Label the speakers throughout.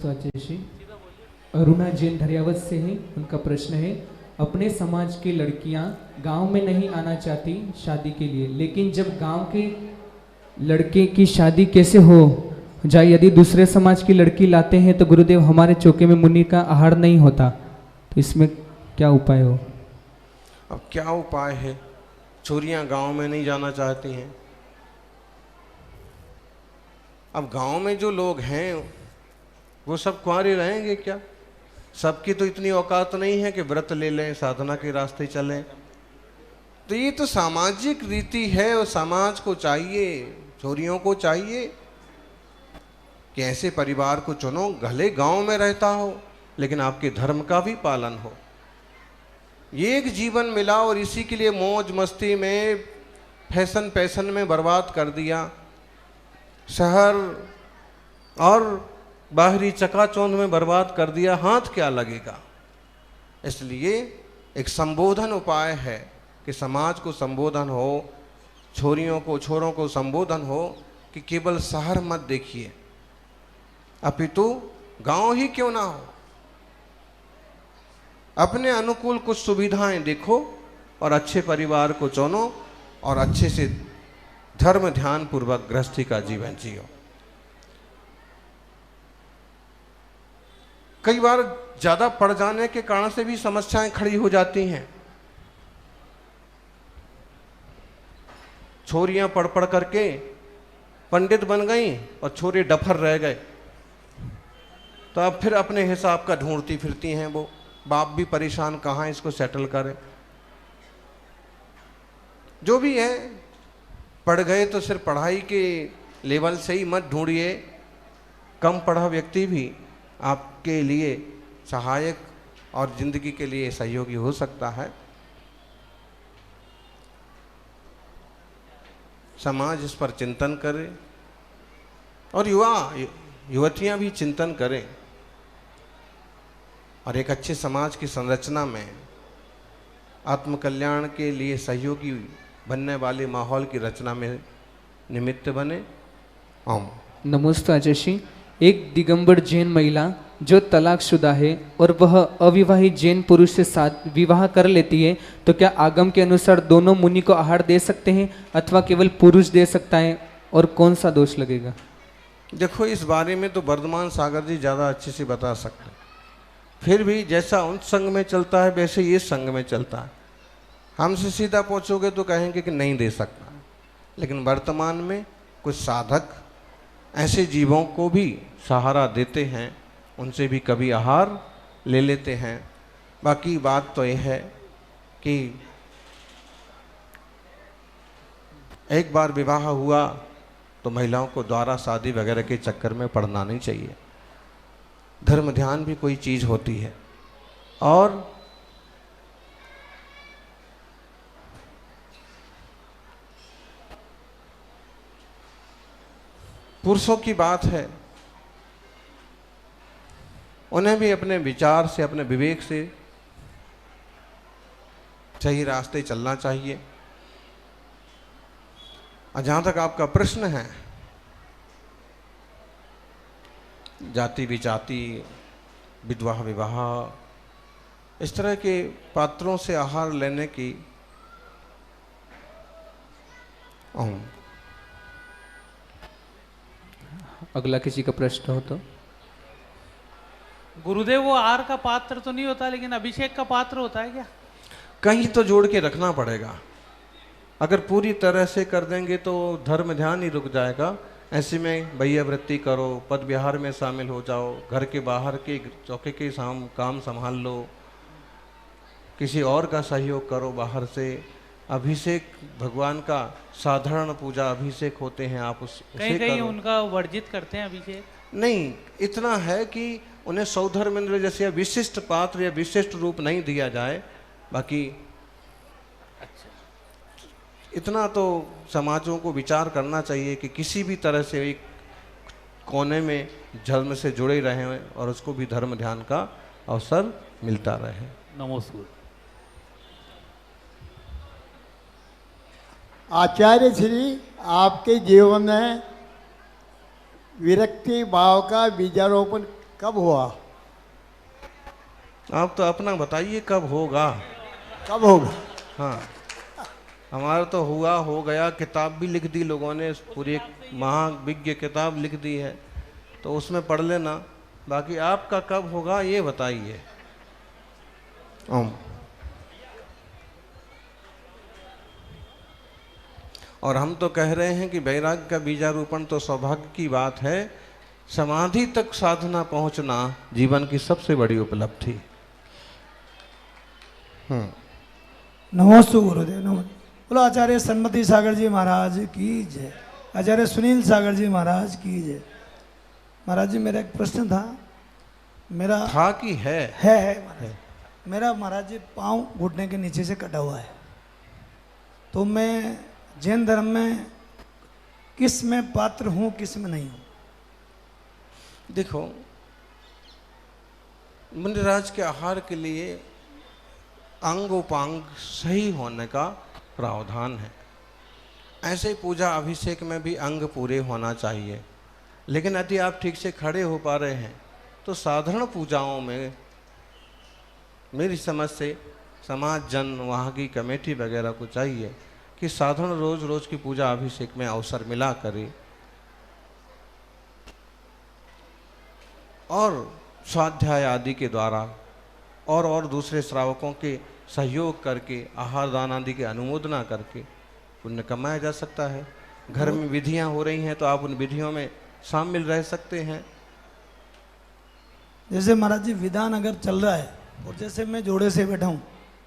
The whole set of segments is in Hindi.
Speaker 1: नमस्ते आचार्य। अरुणा जैन धरियावत से है। उनका प्रश्न है, अपने समाज की लड़कियां गांव में नहीं आना चाहती शादी के लिए, लेकिन जब गांव के लड़के की शादी कैसे हो जाए, यदि दूसरे समाज की लड़की लाते हैं तो गुरुदेव हमारे चौके में मुनि का आहार नहीं होता, तो इसमें क्या उपाय हो?
Speaker 2: अब क्या उपाय है? छोरियां गांव में नहीं जाना चाहती हैं। अब गांव में जो लोग हैं वो सब कुंवारे रहेंगे क्या? सबकी तो इतनी औकात नहीं है कि व्रत ले लें, साधना के रास्ते चलें। तो ये तो सामाजिक रीति है और समाज को चाहिए, छोरियों को चाहिए कि ऐसे परिवार को चुनो, भले गांव में रहता हो लेकिन आपके धर्म का भी पालन हो। ये एक जीवन मिला और इसी के लिए मौज मस्ती में, फैशन पैशन में बर्बाद कर दिया। शहर और बाहरी चकाचौंध में बर्बाद कर दिया, हाथ क्या लगेगा? इसलिए एक संबोधन उपाय है कि समाज को संबोधन हो, छोरियों को, छोरों को संबोधन हो कि केवल शहर मत देखिए, अपितु गांव ही क्यों ना हो, अपने अनुकूल कुछ सुविधाएं देखो और अच्छे परिवार को चुनो और अच्छे से धर्म ध्यान पूर्वक गृहस्थी का जीवन जियो। कई बार ज्यादा पड़ जाने के कारण से भी समस्याएं खड़ी हो जाती हैं। छोरियां पढ़ पढ़ करके पंडित बन गई और छोरे डफर रह गए, तो अब फिर अपने हिसाब का ढूंढती फिरती हैं। वो बाप भी परेशान, कहाँ इसको सेटल करे। जो भी है, पढ़ गए तो सिर्फ पढ़ाई के लेवल से ही मत ढूंढिए। कम पढ़ा व्यक्ति भी आपके लिए सहायक और जिंदगी के लिए सहयोगी हो सकता है। समाज इस पर चिंतन करे और युवतियां भी चिंतन करें और एक अच्छे समाज की संरचना में आत्मकल्याण के लिए सहयोगी बनने वाले माहौल की रचना में निमित्त बने। ओम
Speaker 1: नमस्ते आचार्य। एक दिगंबर जैन महिला जो तलाकशुदा है और वह अविवाहित जैन पुरुष से साथ विवाह कर लेती है, तो क्या आगम के अनुसार दोनों मुनि को आहार दे सकते हैं अथवा केवल पुरुष दे सकता है, और कौन सा दोष लगेगा?
Speaker 2: देखो, इस बारे में तो वर्धमान सागर जी ज़्यादा अच्छे से बता सकते हैं। फिर भी जैसा उन संघ में चलता है वैसे ये संघ में चलता है। हमसे सीधा पूछोगे तो कहेंगे कि नहीं दे सकता, लेकिन वर्तमान में कुछ साधक ऐसे जीवों को भी सहारा देते हैं, उनसे भी कभी आहार ले लेते हैं। बाकी बात तो यह है कि एक बार विवाह हुआ तो महिलाओं को द्वारा शादी वगैरह के चक्कर में पड़ना नहीं चाहिए। धर्म ध्यान भी कोई चीज़ होती है। और पुरुषों की बात है, उन्हें भी अपने विचार से, अपने विवेक से सही रास्ते चलना चाहिए। और जहाँ तक आपका प्रश्न है, जाति विजाति, विधवा विवाह, इस तरह के पात्रों से आहार लेने की
Speaker 1: अगला किसी का प्रश्न हो तो?
Speaker 3: गुरुदेव, वो आहार का पात्र तो नहीं होता, लेकिन अभिषेक का पात्र होता है क्या?
Speaker 2: कहीं तो जोड़ के रखना पड़ेगा। अगर पूरी तरह से कर देंगे तो धर्म ध्यान ही रुक जाएगा। ऐसे में भैया वृत्ति करो, पद विहार में शामिल हो जाओ, घर के बाहर के चौके के काम संभाल लो, किसी और का सहयोग करो बाहर से। अभिषेक भगवान का साधारण पूजा अभिषेक होते हैं, आप
Speaker 3: कहीं कहीं उनका वर्जित करते हैं अभिषेक।
Speaker 2: नहीं, इतना है कि उन्हें सौधर्मेंद्र जैसे विशिष्ट पात्र या विशिष्ट रूप नहीं दिया जाए। बाकी इतना तो समाजों को विचार करना चाहिए कि किसी भी तरह से एक कोने में धर्म से जुड़े रहें और उसको भी धर्म ध्यान का अवसर मिलता रहे।
Speaker 3: नमस्कार
Speaker 4: आचार्य श्री, आपके जीवन में विरक्ति भाव का बीजारोपण कब हुआ?
Speaker 2: आप तो अपना बताइए कब होगा।
Speaker 4: कब होगा?
Speaker 2: हाँ, हमारा तो हुआ, हो गया। किताब भी लिख दी लोगों ने, पूरी एक महाविज्ञ किताब लिख दी है, तो उसमें पढ़ लेना। बाकी आपका कब होगा ये बताइए। ओम। और हम तो कह रहे हैं कि वैराग्य का बीजारोपण तो सौभाग्य की बात है। समाधि तक साधना पहुंचना जीवन की सबसे बड़ी उपलब्धि।
Speaker 5: नमोस्तु गुरुदेव। नमो। बोलो आचार्य सन्मति सागर जी महाराज की जय। आचार्य सुनील सागर जी महाराज की जय। महाराज जी मेरा एक प्रश्न था। मेरा
Speaker 2: था कि है
Speaker 5: महाराज। मेरा महाराज जी पाँव घुटने के नीचे से कटा हुआ है, तो मैं जैन धर्म में किस में पात्र हूँ किस में नहीं हूँ?
Speaker 2: देखो, मुनिराज के आहार के लिए अंग उपांग सही होने का प्रावधान है। ऐसे ही पूजा अभिषेक में भी अंग पूरे होना चाहिए। लेकिन यदि आप ठीक से खड़े हो पा रहे हैं तो साधारण पूजाओं में मेरी समझ से समाज जन, वहाँ की कमेटी वगैरह को चाहिए कि साधारण रोज रोज की पूजा अभिषेक में अवसर मिला करे और स्वाध्याय आदि के द्वारा और दूसरे श्रावकों के सहयोग करके आहार दान आदि की अनुमोदना करके पुण्य कमाया जा सकता है। घर में विधियां हो रही हैं तो आप उन विधियों में शामिल रह सकते हैं।
Speaker 5: जैसे महाराज जी विधान अगर चल रहा है और जैसे मैं जोड़े से बैठा हूँ,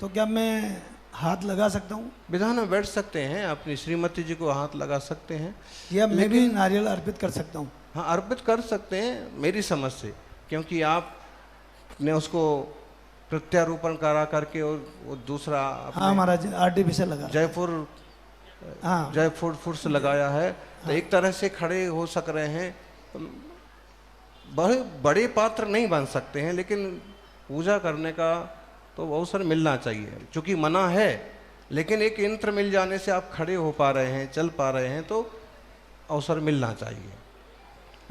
Speaker 5: तो क्या मैं हाथ लगा सकता हूँ?
Speaker 2: विधान में बैठ सकते हैं, अपनी श्रीमती जी को हाथ लगा सकते हैं,
Speaker 5: या मैं भी नारियल अर्पित कर सकता हूँ?
Speaker 2: हाँ, अर्पित कर सकते हैं मेरी समझ से, क्योंकि आपने उसको प्रत्यारोपण करा करके और वो दूसरा
Speaker 5: हाँ महाराज आर्टिफिशियल लगा
Speaker 2: जयपुर फूड से लगाया है। तो एक तरह से खड़े हो सक रहे हैं। बड़े पात्र नहीं बन सकते हैं, लेकिन पूजा करने का तो अवसर मिलना चाहिए। चूंकि मना है, लेकिन एक यंत्र मिल जाने से आप खड़े हो पा रहे हैं, चल पा रहे हैं, तो अवसर मिलना चाहिए।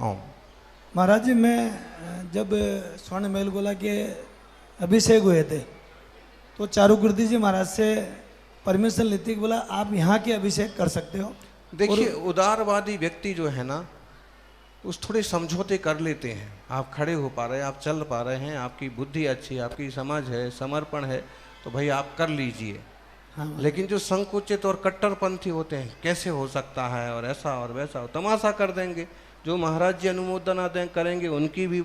Speaker 5: महाराज जी मैं जब स्वर्ण मेल गोला के अभिषेक हुए थे तो चारुकृति जी महाराज से परमिशन लेती कि बोला आप यहाँ के अभिषेक कर सकते हो।
Speaker 2: देखिए, उदारवादी व्यक्ति जो है ना, उस थोड़े समझौते कर लेते हैं। आप खड़े हो पा रहे हैं, आप चल पा रहे हैं, आपकी बुद्धि अच्छी है, आपकी समझ है, समर्पण है, तो भाई आप कर लीजिए।
Speaker 5: हाँ।
Speaker 2: लेकिन जो संकुचित और कट्टरपंथी होते हैं, कैसे हो सकता है और ऐसा और वैसा, तमाशा कर देंगे। जो महाराज जी अनुमोदना करेंगे उनकी भी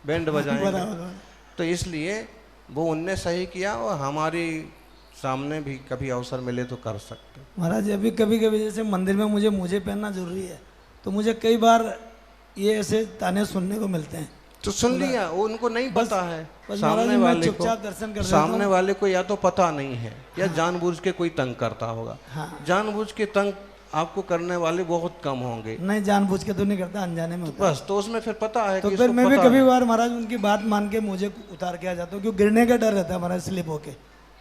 Speaker 2: बैंड बजाएंगे। तो इसलिए वो उनने सही किया और हमारी सामने भी कभी अवसर मिले तो कर सकते।
Speaker 5: महाराज अभी कभी कभी जैसे मंदिर में मुझे पहनना जरूरी है, तो मुझे कई बार ये ऐसे ताने सुनने को मिलते हैं।
Speaker 2: तो सुन लिया, उनको नहीं पता है।
Speaker 5: बस
Speaker 2: सामने वाले को
Speaker 5: चुपचाप दर्शन कर
Speaker 2: सामने वाले को या तो पता नहीं है या जानबूझ के कोई तंग करता होगा।
Speaker 5: हाँ।
Speaker 2: जानबूझ के तंग आपको करने वाले बहुत कम होंगे।
Speaker 5: नहीं, जानबूझ के तो नहीं करता, अनजाने में होता।
Speaker 2: बस तो उसमें फिर पता है
Speaker 5: तो
Speaker 2: कि
Speaker 5: फिर
Speaker 2: इसको
Speaker 5: मैं भी
Speaker 2: पता
Speaker 5: कभी
Speaker 2: है।
Speaker 5: बार महाराज उनकी बात मान के मुझे उतार के आ जाता हूँ, क्योंकि गिरने का डर रहता है महाराज स्लिप होके,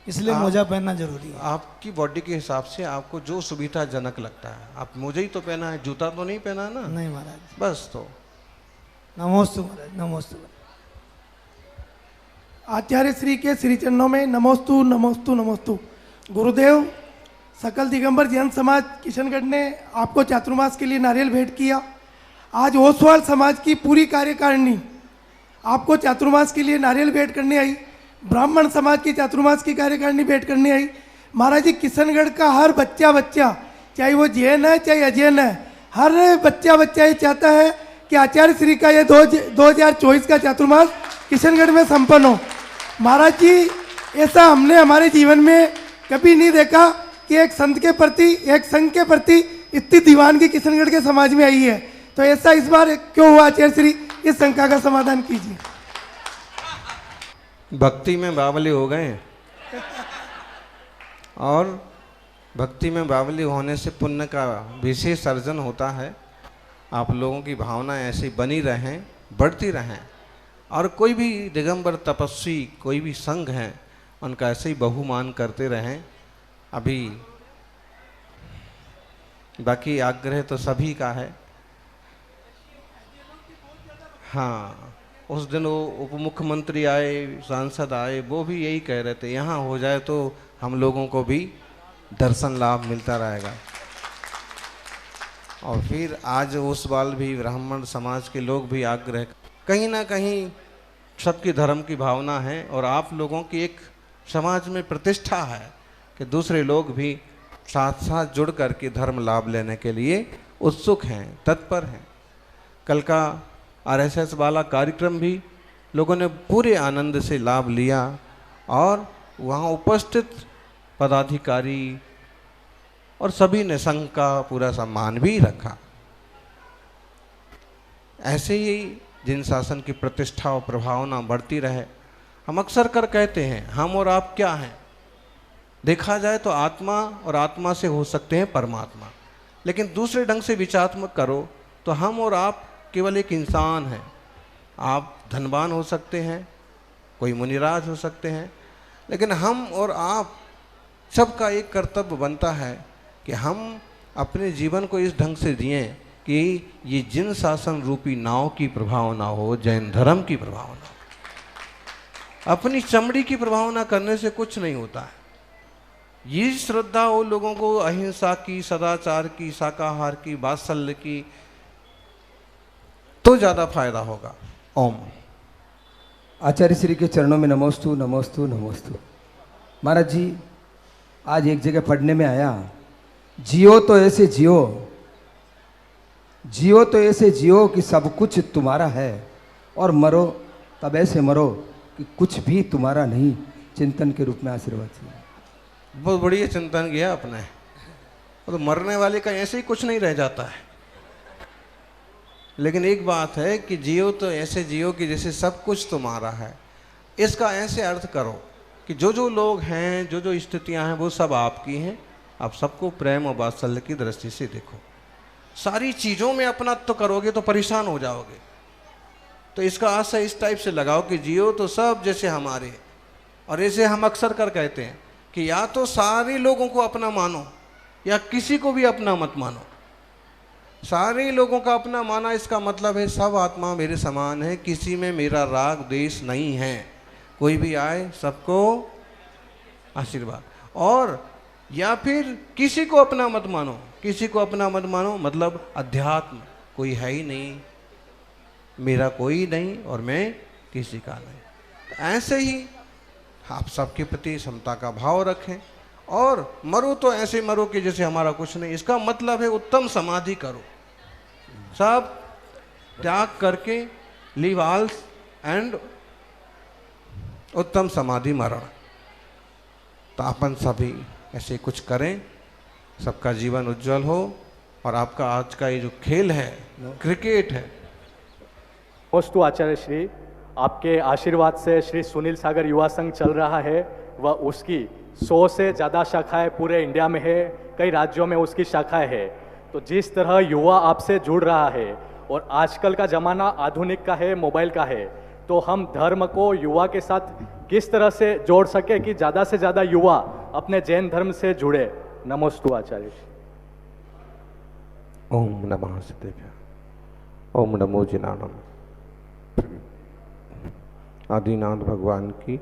Speaker 5: इसलिए मोजा पहनना जरूरी है।
Speaker 2: आपकी बॉडी के हिसाब से आपको जो सुविधाजनक लगता है। आप मोजा ही तो पहना है, जूता तो नहीं पहना ना।
Speaker 5: नहीं महाराज।
Speaker 2: बस तो
Speaker 5: नमोस्तु महाराज, नमोस्तु।
Speaker 6: आचार्य श्री के श्री चरणों में नमोस्तु नमोस्तु नमोस्तु। गुरुदेव, सकल दिगंबर जैन समाज किशनगढ़ ने आपको चातुर्मास के लिए नारियल भेंट किया। आज ओसवाल समाज की पूरी कार्यकारिणी आपको चातुर्मास के लिए नारियल भेंट करने आई। ब्राह्मण समाज की चातुर्मास की कार्यकारिणी भेंट करने आई। महाराज जी, किशनगढ़ का हर बच्चा चाहे वो जैन है चाहे अजैन है, हर बच्चा ये चाहता है कि आचार्य श्री का ये 2024 का चातुर्मास किशनगढ़ में संपन्न हो। महाराज जी, ऐसा हमने हमारे जीवन में कभी नहीं देखा कि एक संत के प्रति, एक संघ के प्रति इतनी दीवानगी किशनगढ़ के समाज में आई है। तो ऐसा इस बार क्यों हुआ आचार्य श्री? इस शंका का समाधान कीजिए।
Speaker 2: भक्ति में बावली हो गए, और भक्ति में बावली होने से पुण्य का विशेष अर्जन होता है। आप लोगों की भावना ऐसी बनी रहें, बढ़ती रहें, और कोई भी दिगंबर तपस्वी, कोई भी संघ हैं, उनका ऐसे ही बहुमान करते रहें। अभी बाकी आग्रह तो सभी का है। हाँ, उस दिन वो उप मुख्यमंत्री आए, सांसद आए, वो भी यही कह रहे थे यहाँ हो जाए तो हम लोगों को भी दर्शन लाभ मिलता रहेगा। और फिर आज उस बाल भी ब्राह्मण समाज के लोग भी आग्रह, कहीं ना कहीं सबकी धर्म की भावना है और आप लोगों की एक समाज में प्रतिष्ठा है कि दूसरे लोग भी साथ साथ जुड़ करके धर्म लाभ लेने के लिए उत्सुक हैं, तत्पर हैं। कल का आरएसएस वाला कार्यक्रम भी लोगों ने पूरे आनंद से लाभ लिया और वहाँ उपस्थित पदाधिकारी और सभी ने संघ का पूरा सम्मान भी रखा। ऐसे ही जिन शासन की प्रतिष्ठा और प्रभावना बढ़ती रहे। हम अक्सर कर कहते हैं हम और आप क्या हैं, देखा जाए तो आत्मा और आत्मा से हो सकते हैं परमात्मा, लेकिन दूसरे ढंग से विचारात्मक करो तो हम और आप केवल एक इंसान हैं। आप धनवान हो सकते हैं, कोई मुनिराज हो सकते हैं, लेकिन हम और आप सबका एक कर्तव्य बनता है कि हम अपने जीवन को इस ढंग से जिएं कि ये जिन शासन रूपी नाव की प्रभावना हो, जैन धर्म की प्रभावना हो। अपनी चमड़ी की प्रभावना करने से कुछ नहीं होता है। ये श्रद्धा वो लोगों को अहिंसा की, सदाचार की, शाकाहार की, वात्सल्य की तो ज़्यादा फायदा होगा। ओम।
Speaker 4: आचार्य श्री के चरणों में नमोस्तु नमोस्तु नमोस्तु। महाराज जी, आज एक जगह पढ़ने में आया, जियो तो ऐसे जियो, जियो तो ऐसे जियो कि सब कुछ तुम्हारा है, और मरो तब ऐसे मरो कि कुछ भी तुम्हारा नहीं। चिंतन के रूप में आशीर्वाद चाहिए।
Speaker 2: बहुत बढ़िया चिंतन किया आपने। तो मरने वाले का ऐसे ही कुछ नहीं रह जाता है, लेकिन एक बात है कि जियो तो ऐसे जियो कि जैसे सब कुछ तुम्हारा है। इसका ऐसे अर्थ करो कि जो जो लोग हैं, जो जो स्थितियां हैं, वो सब आपकी हैं। आप सबको प्रेम और वात्सल्य की दृष्टि से देखो। सारी चीज़ों में अपनत्व करोगे तो परेशान हो जाओगे। तो इसका आशय इस टाइप से लगाओ कि जियो तो सब जैसे हमारे। और ऐसे हम अक्सर कर कहते हैं कि या तो सारे लोगों को अपना मानो या किसी को भी अपना मत मानो। सारे लोगों का अपना माना, इसका मतलब है सब आत्मा मेरे समान है, किसी में मेरा राग द्वेष नहीं है। कोई भी आए सबको आशीर्वाद। और या फिर किसी को अपना मत मानो। किसी को अपना मत मानो मतलब अध्यात्म, कोई है ही नहीं, मेरा कोई नहीं और मैं किसी का नहीं। तो ऐसे ही आप सबके प्रति समता का भाव रखें और मरो तो ऐसे मरो कि जैसे हमारा कुछ नहीं। इसका मतलब है उत्तम समाधि करो, सब त्याग करके लीव ऑल एंड उत्तम समाधि मरण। तो अपन सभी ऐसे कुछ करें, सबका जीवन उज्जवल हो। और आपका आज का ये जो खेल है, क्रिकेट है।
Speaker 7: नमोस्तु आचार्य श्री, आपके आशीर्वाद से श्री सुनील सागर युवा संघ चल रहा है। वह उसकी 100 से ज़्यादा शाखाएं पूरे इंडिया में है, कई राज्यों में उसकी शाखाएं है। तो जिस तरह युवा आपसे जुड़ रहा है और आजकल का ज़माना आधुनिक का है, मोबाइल का है, तो हम धर्म को युवा के साथ किस तरह से जोड़ सके कि ज़्यादा से ज़्यादा युवा अपने जैन धर्म से जुड़े। नमोस्तु आचार्य।
Speaker 2: ओम नमः सिद्धेभ्य। ओम नमो जिनानम। आदिनाथ भगवान की,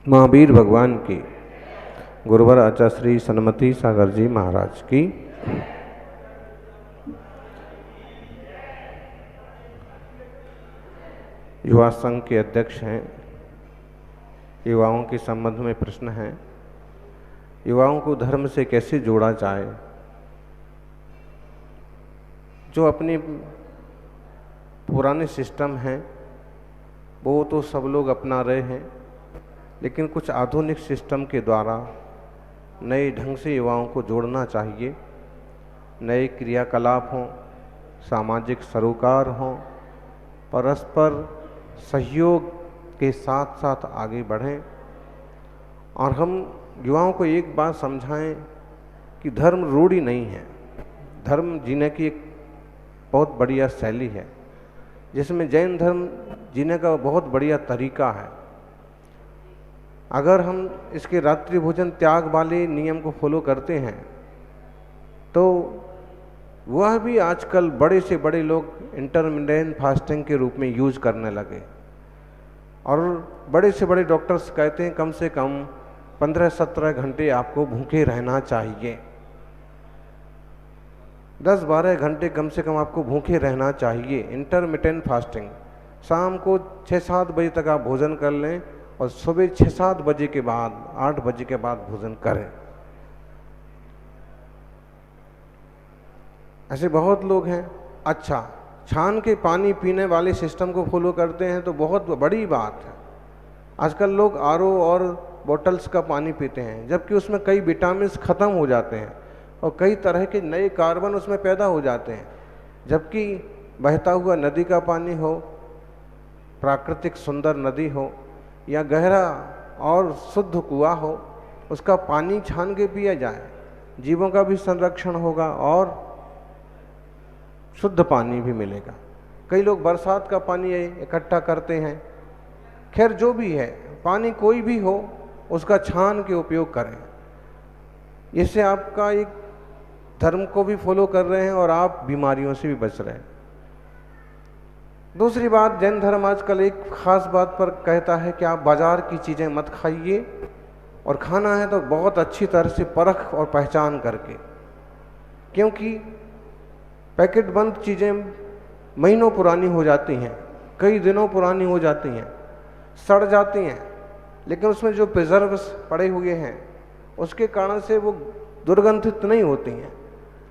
Speaker 2: महावीर भगवान की, गुरुवर आचार्य श्री सन्मति सागर जी महाराज की। युवा संघ के अध्यक्ष हैं। युवाओं के संबंध में प्रश्न है, युवाओं को धर्म से कैसे जोड़ा जाए। जो अपने पुराने सिस्टम हैं वो तो सब लोग अपना रहे हैं, लेकिन कुछ आधुनिक सिस्टम के द्वारा नए ढंग से युवाओं को जोड़ना चाहिए। नए क्रियाकलाप हों, सामाजिक सरोकार हों, परस्पर सहयोग के साथ साथ आगे बढ़ें। और हम युवाओं को एक बात समझाएं कि धर्म रूढ़ी नहीं है। धर्म जीने की एक बहुत बढ़िया शैली है, जिसमें जैन धर्म जीने का बहुत बढ़िया तरीका है। अगर हम इसके रात्रि भोजन त्याग वाले नियम को फॉलो करते हैं तो वह भी आजकल बड़े से बड़े लोग इंटरमिटेंट फास्टिंग के रूप में यूज करने लगे। और बड़े से बड़े डॉक्टर्स कहते हैं कम से कम 15-17 घंटे आपको भूखे रहना चाहिए। 10-12 घंटे कम से कम आपको भूखे रहना चाहिए। इंटरमिटेंट फास्टिंग, शाम को 6-7 बजे तक आप भोजन कर लें और सुबह 6-7 बजे के बाद 8 बजे के बाद भोजन करें। ऐसे बहुत लोग हैं। अच्छा, छान के पानी पीने वाले सिस्टम को फॉलो करते हैं तो बहुत बड़ी बात है। आजकल लोग आरओ और बॉटल्स का पानी पीते हैं, जबकि उसमें कई विटामिन ख़त्म हो जाते हैं और कई तरह के नए कार्बन उसमें पैदा हो जाते हैं। जबकि बहता हुआ नदी का पानी हो, प्राकृतिक सुंदर नदी हो या गहरा और शुद्ध कुआं हो, उसका पानी छान के पिया जाए, जीवों का भी संरक्षण होगा और शुद्ध पानी भी मिलेगा। कई लोग बरसात का पानी इकट्ठा करते हैं। खैर, जो भी है, पानी कोई भी हो उसका छान के उपयोग करें। इससे आपका एक धर्म को भी फॉलो कर रहे हैं और आप बीमारियों से भी बच रहे हैं। दूसरी बात, जैन धर्म आजकल एक खास बात पर कहता है कि आप बाजार की चीज़ें मत खाइए और खाना है तो बहुत अच्छी तरह से परख और पहचान करके, क्योंकि पैकेट बंद चीज़ें महीनों पुरानी हो जाती हैं, कई दिनों पुरानी हो जाती हैं, सड़ जाती हैं, लेकिन उसमें जो प्रिजर्व्स पड़े हुए हैं उसके कारण से वो दुर्गंधित नहीं होती हैं,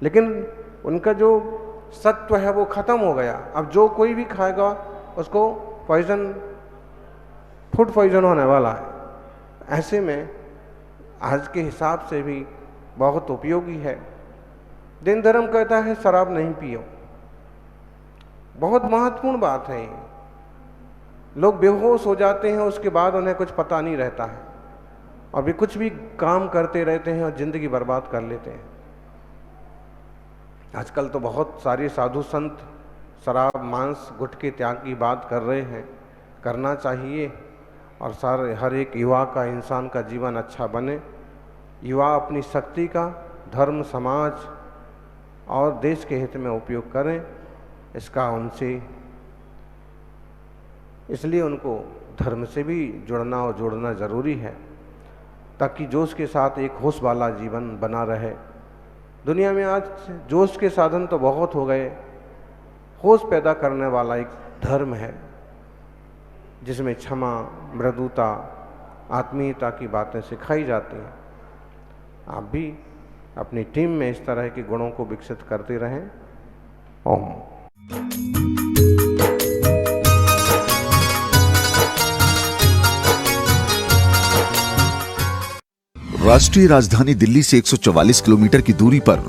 Speaker 2: लेकिन उनका जो सत्व है वो ख़त्म हो गया। अब जो कोई भी खाएगा उसको फूड पॉइजन होने वाला है। ऐसे में आज के हिसाब से भी बहुत उपयोगी है। जैन धर्म कहता है शराब नहीं पियो, बहुत महत्वपूर्ण बात है ये। लोग बेहोश हो जाते हैं, उसके बाद उन्हें कुछ पता नहीं रहता है और वे कुछ भी काम करते रहते हैं और ज़िंदगी बर्बाद कर लेते हैं। आजकल तो बहुत सारे साधु संत शराब, मांस, गुटखे त्याग की बात कर रहे हैं। करना चाहिए और हर एक युवा का, इंसान का जीवन अच्छा बने। युवा अपनी शक्ति का धर्म, समाज और देश के हित में उपयोग करें, इसका उनसे, इसलिए उनको धर्म से भी जुड़ना और जोड़ना ज़रूरी है, ताकि जोश के साथ एक होश वाला जीवन बना रहे। दुनिया में आज जोश के साधन तो बहुत हो गए, होश पैदा करने वाला एक धर्म है जिसमें क्षमा, मृदुता, आत्मीयता की बातें सिखाई जाती हैं। आप भी अपनी टीम में इस तरह के गुणों को विकसित करते रहें। ओम।
Speaker 8: राष्ट्रीय राजधानी दिल्ली से 144 किलोमीटर की दूरी पर